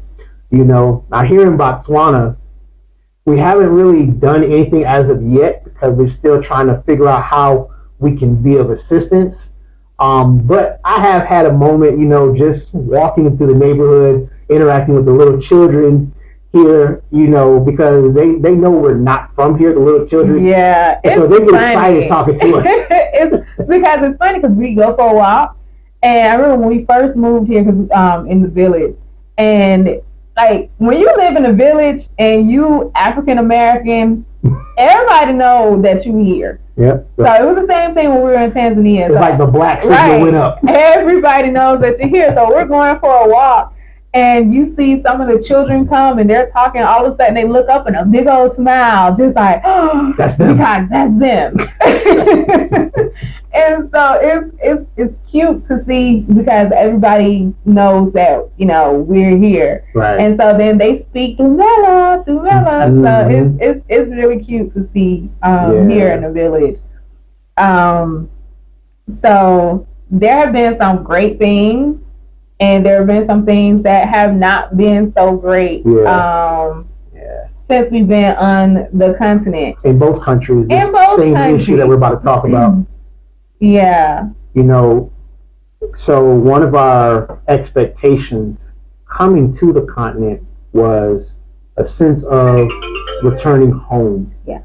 S1: Now here in Botswana, we haven't really done anything as of yet because we're still trying to figure out how we can be of assistance. But I have had a moment, just walking through the neighborhood, interacting with the little children here, because they know we're not from here, the little children.
S2: Yeah.
S1: And so they get excited talking to us.
S2: It's funny because we go for a walk. And I remember when we first moved here, because in the village, and like when you live in a village and you African American, everybody know that you here.
S1: Yeah.
S2: So it was the same thing when we were in Tanzania.
S1: It's like the black signal went up.
S2: Everybody knows that you're here. So we're going for a walk, and you see some of the children come and they're talking. All of a sudden, they look up and a big old smile, just like, oh, that's them. Because that's them. And so it's cute to see because everybody knows that we're here,
S1: right? And
S2: so then they speak Dumela. So it's really cute to see here in the village. So there have been some great things, and there have been some things that have not been so great. Since we've been on the continent.
S1: In both countries, the same issue that we're about to talk about.
S2: Yeah.
S1: So one of our expectations coming to the continent was a sense of returning home.
S2: Yeah.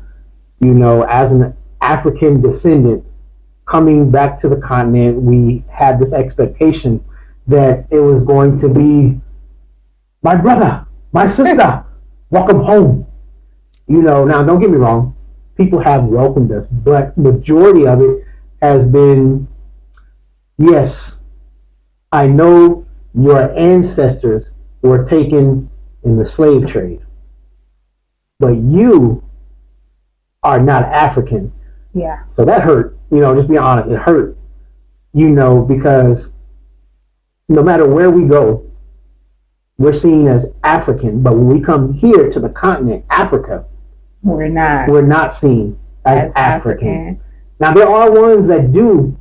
S1: As an African descendant coming back to the continent, we had this expectation that it was going to be my brother, my sister, welcome home. Now don't get me wrong, people have welcomed us, but majority of it has been, yes, I know your ancestors were taken in the slave trade, but you are not African.
S2: Yeah.
S1: So that hurt. Just be honest, it hurt. Because no matter where we go, we're seen as African, but when we come here to the continent, Africa,
S2: we're
S1: not seen as African. Now there are ones that do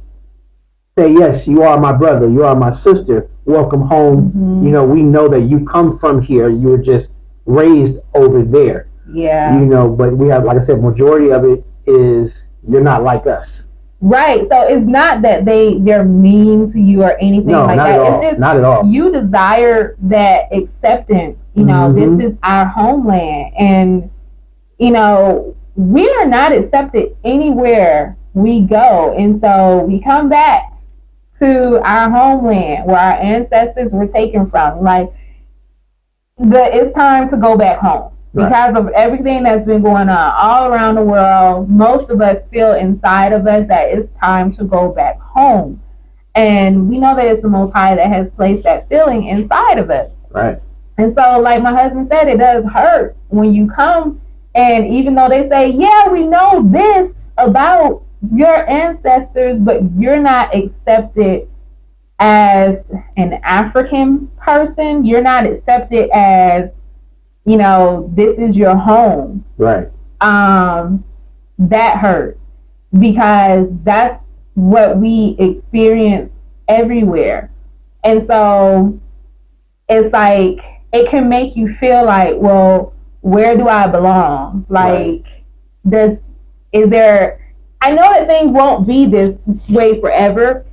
S1: say, yes, you are my brother, you are my sister, welcome home.
S2: Mm-hmm.
S1: We know that you come from here, you were just raised over there.
S2: Yeah.
S1: But we have, like I said, majority of it is you're not like us.
S2: Right. So it's not that they're mean to you or anything like that. It's just
S1: not at all.
S2: You desire that acceptance.
S1: Mm-hmm.
S2: This is our homeland, and we are not accepted anywhere we go, and so we come back to our homeland where our ancestors were taken from. Like it's time to go back home.
S1: Right.
S2: Because of everything that's been going on all around the world, most of us feel inside of us that it's time to go back home. And we know that it's the Most High that has placed that feeling inside of us.
S1: Right.
S2: And so, like my husband said, it does hurt when you come, and even though they say, yeah, we know this about your ancestors, but you're not accepted as an African person. You're not accepted as, this is your home.
S1: Right.
S2: That hurts because that's what we experience everywhere. And so it's like, it can make you feel like, well, where do I belong? Like, right. I know that things won't be this way forever,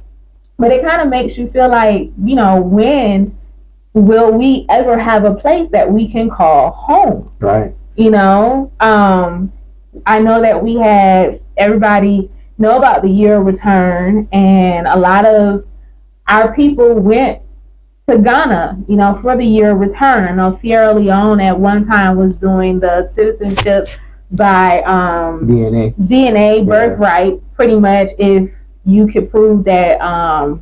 S2: but it kind of makes you feel like, when will we ever have a place that we can call home?
S1: Right.
S2: I know that we had everybody know about the year of return, and a lot of our people went to Ghana, for the year of return. I know Sierra Leone at one time was doing the citizenship by DNA birthright. Yeah. Pretty much, if you could prove that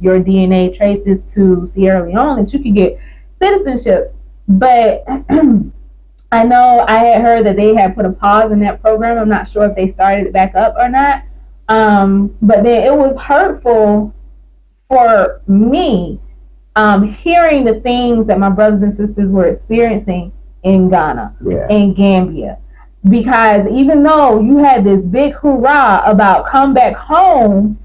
S2: your DNA traces to Sierra Leone, that you could get citizenship. But I know I had heard that they had put a pause in that program. I'm not sure if they started it back up or not. But then it was hurtful for me hearing the things that my brothers and sisters were experiencing in Ghana, in Gambia. Because even though you had this big hoorah about come back home,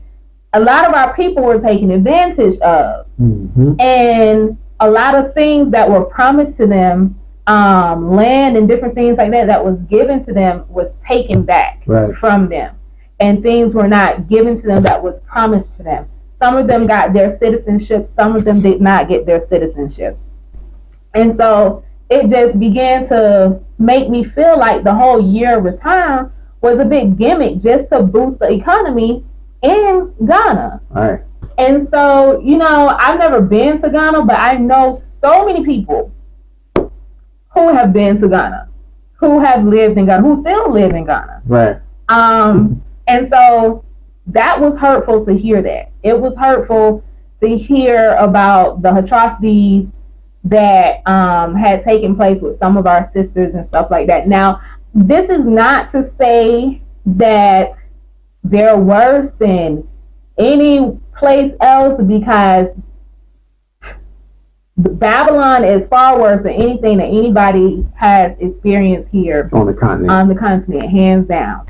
S2: a lot of our people were taken advantage of.
S1: Mm-hmm.
S2: And a lot of things that were promised to them, land and different things like that was given to them was taken back from them. And things were not given to them that was promised to them. Some of them got their citizenship, some of them did not get their citizenship. And so it just began to make me feel like the whole year of return was a big gimmick just to boost the economy in Ghana.
S1: All right.
S2: And so, I've never been to Ghana, but I know so many people who have been to Ghana, who have lived in Ghana, who still live in Ghana.
S1: Right.
S2: And so that was hurtful to hear that. It was hurtful to hear about the atrocities that had taken place with some of our sisters and stuff like that. Now, this is not to say that they're worse than any place else, because Babylon is far worse than anything that anybody has experienced here
S1: on the continent,
S2: hands down.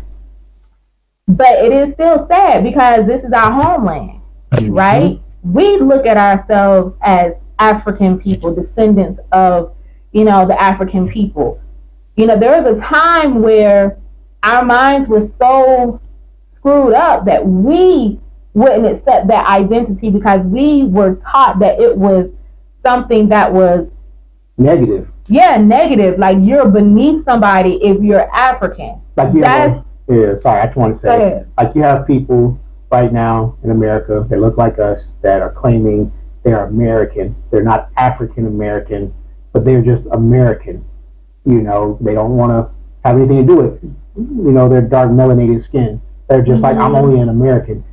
S2: But it is still sad because this is our homeland, mm-hmm. right? We look at ourselves as African people, descendants of, the African people. There was a time where our minds were so screwed up that we wouldn't accept that identity because we were taught that it was something that was
S1: negative.
S2: negative. Like you're beneath somebody if you're African.
S1: Like sorry, I just want to say, like you have people right now in America that look like us that are claiming they're American. They're not African American, but they're just American. You know, they don't want to have anything to do with, their dark melanated skin. They're just like, I'm only an American.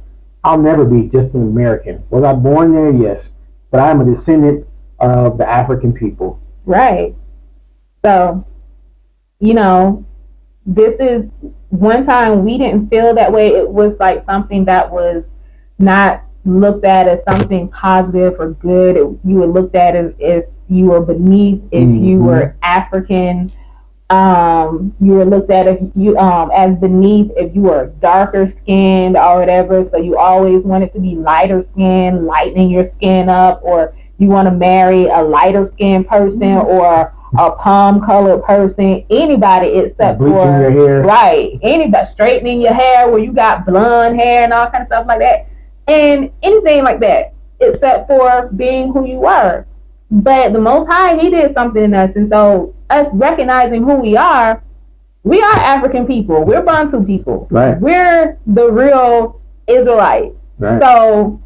S1: I'll never be just an American. Was I born there? Yes. But I am a descendant of the African people.
S2: Right. So, this is one time we didn't feel that way. It was like something that was not looked at as something positive or good. You were looked at as if you were beneath, if you were African. You were looked at if you as beneath if you were darker skinned or whatever. So you always wanted to be lighter skinned, lightening your skin up, or you want to marry a lighter skinned person or a palm colored person, anybody except
S1: bleaching your hair.
S2: Right, anybody straightening your hair where you got blonde hair and all kind of stuff like that, and anything like that except for being who you were. But the Most High, He did something in us, and so us recognizing who we are African people. We're Bantu people.
S1: Right.
S2: We're the real Israelites.
S1: Right.
S2: So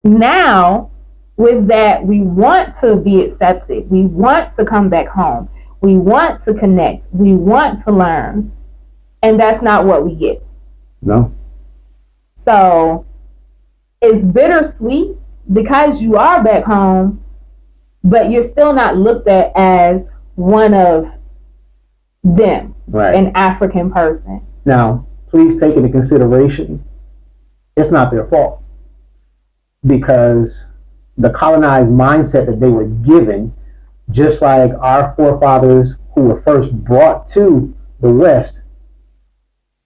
S2: now, with that, we want to be accepted. We want to come back home. We want to connect. We want to learn. And that's not what we get.
S1: No.
S2: So it's bittersweet because you are back home, but you're still not looked at as one of them,
S1: right.
S2: An African person.
S1: Now, please take into consideration, it's not their fault. Because the colonized mindset that they were given, just like our forefathers who were first brought to the West,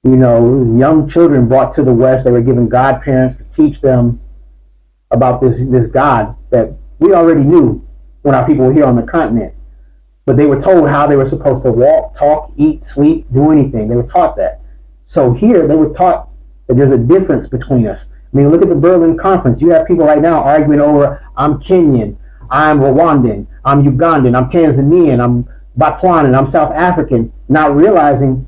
S1: young children brought to the West, they were given godparents to teach them about this God that we already knew when our people were here on the continent. But they were told how they were supposed to walk, talk, eat, sleep, do anything. They were taught that. So here they were taught that there's a difference between us. I mean, look at the Berlin Conference. You have people right now arguing over, I'm Kenyan, I'm Rwandan, I'm Ugandan, I'm Tanzanian, I'm Botswana, I'm South African, not realizing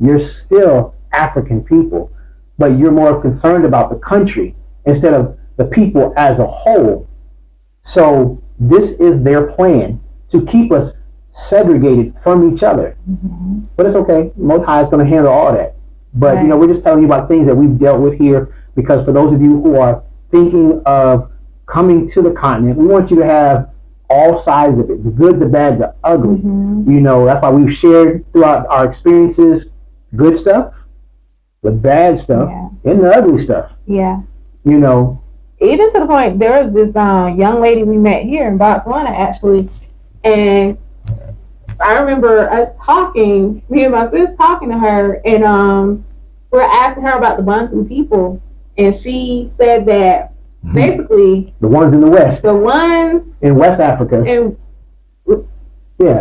S1: you're still African people, but you're more concerned about the country instead of the people as a whole. So this is their plan to keep us segregated from each other. Mm-hmm. But it's okay. Most High is going to handle all that. But, right. We're just telling you about things that we've dealt with here, because for those of you who are thinking of coming to the continent, we want you to have all sides of it, the good, the bad, the ugly. Mm-hmm. That's why we've shared throughout our experiences good stuff, the bad stuff, and the ugly stuff.
S2: Yeah.
S1: Even
S2: to the point, there was this young lady we met here in Botswana, actually, and I remember us talking, me and my sis talking to her, and we're asking her about the Bantu people, and she said that basically
S1: the ones in the West,
S2: the ones
S1: in West Africa, the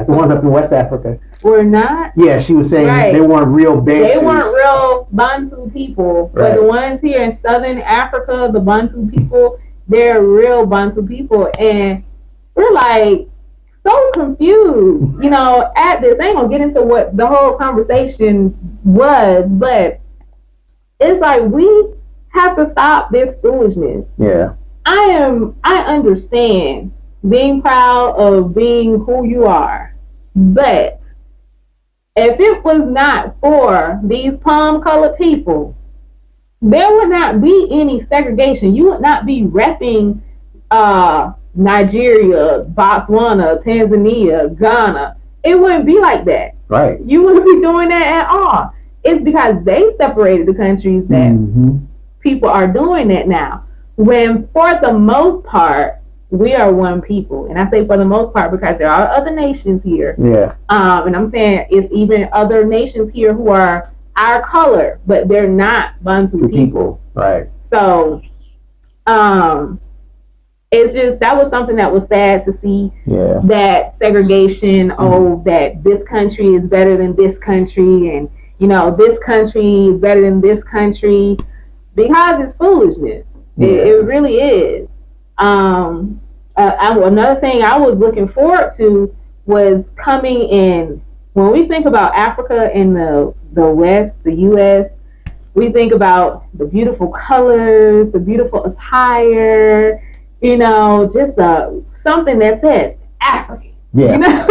S1: ones up in West Africa
S2: were not.
S1: Yeah, she was saying they weren't real Bantус.
S2: They weren't real Bantu people, but the ones here in Southern Africa, the Bantu people, they're real Bantu people, and we're like so confused, at this. I ain't gonna get into what the whole conversation was, but it's like we have to stop this foolishness.
S1: Yeah.
S2: I understand being proud of being who you are, but if it was not for these palm-colored people, there would not be any segregation. You would not be repping Nigeria, Botswana, Tanzania, Ghana. It wouldn't be like that.
S1: Right.
S2: You wouldn't be doing that at all. It's because they separated the countries that people are doing that now. When for the most part, we are one people. And I say for the most part because there are other nations here.
S1: Yeah.
S2: And I'm saying it's even other nations here who are our color, but they're not Bantu people.
S1: Right.
S2: So it's just, that was something that was sad to see.
S1: Yeah. That
S2: segregation, that this country is better than this country, and this country is better than this country, because it's foolishness. Yeah. It really is. Another thing I was looking forward to was coming in. When we think about Africa in the West, the U.S., we think about the beautiful colors, the beautiful attire, just something that says African.
S1: Yeah.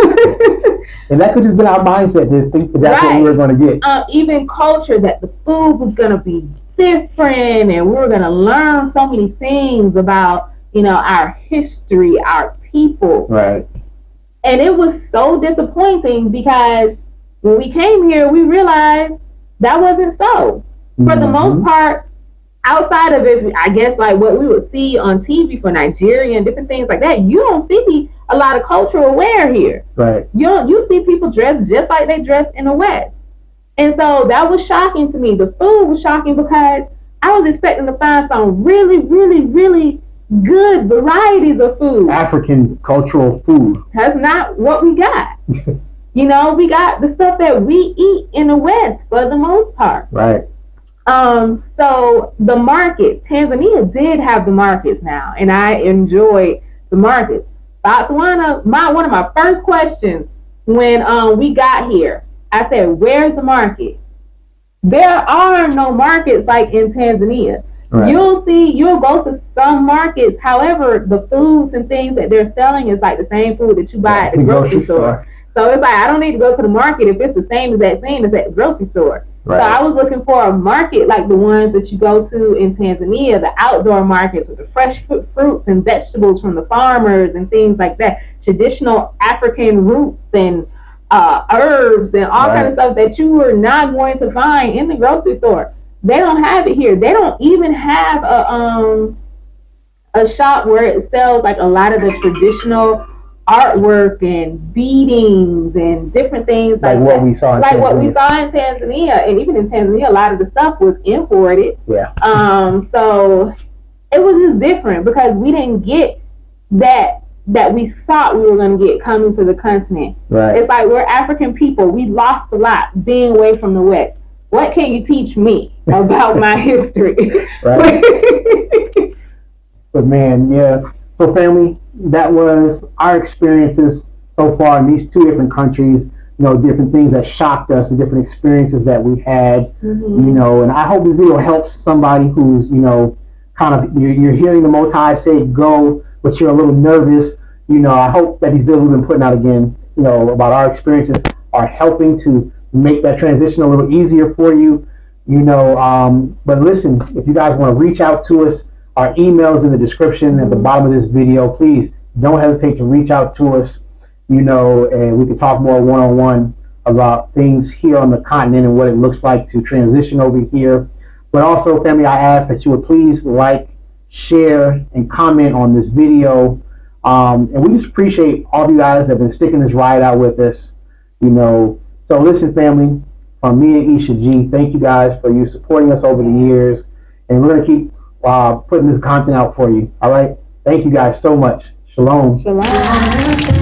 S1: And that could just be our mindset to think that that's what we were going to get.
S2: Even culture, that the food was going to be different and we were going to learn so many things about, our history, our people.
S1: Right.
S2: And it was so disappointing because when we came here, we realized that wasn't so. For the most part, outside of it, I guess like what we would see on TV for Nigeria and different things like that, you don't see a lot of cultural wear here.
S1: Right.
S2: You see people dressed just like they dress in the West. And so that was shocking to me. The food was shocking because I was expecting to find some really, really, really good varieties of food.
S1: African cultural food.
S2: That's not what we got. We got the stuff that we eat in the West for the most part.
S1: Right.
S2: So the markets, Tanzania did have the markets now, and I enjoyed the markets. Botswana, one of my first questions when we got here, I said, "Where's the market?" There are no markets like in Tanzania. Right. You'll go to some markets. However, the foods and things that they're selling is like the same food that you buy at the grocery store. So it's like, I don't need to go to the market if it's the same exact thing as at the grocery store. Right. So I was looking for a market like the ones that you go to in Tanzania, the outdoor markets with the fresh fruits and vegetables from the farmers and things like that, traditional African roots and herbs and all kind of stuff that you were not going to find in the grocery store. They don't have it here. They don't even have a shop where it sells like a lot of the traditional artwork and beadings and different things like
S1: what we saw in
S2: like
S1: Tanzania.
S2: What we saw in Tanzania. And even in Tanzania, a lot of the stuff was imported.
S1: Yeah.
S2: So it was just different because we didn't get that we thought we were going to get coming to the continent.
S1: Right.
S2: It's like we're African people. We lost a lot being away from the West. What can you teach me about my history?
S1: Right. But man, yeah. So family, that was our experiences so far in these two different countries, different things that shocked us, the different experiences that we had, and I hope this video helps somebody who's, kind of, you're hearing the Most High say go, but you're a little nervous. I hope that these videos we've been putting out again, about our experiences are helping to make that transition a little easier for you, but listen, if you guys want to reach out to us, our email is in the description at the bottom of this video. Please don't hesitate to reach out to us, and we can talk more one-on-one about things here on the continent and what it looks like to transition over here. But also, family, I ask that you would please like, share, and comment on this video. And we just appreciate all of you guys that have been sticking this ride out with us, So listen, family, from me and Isha G, thank you guys for you supporting us over the years. And we're going to keep putting this content out for you. All right. Thank you guys so much. Shalom.
S2: Shalom.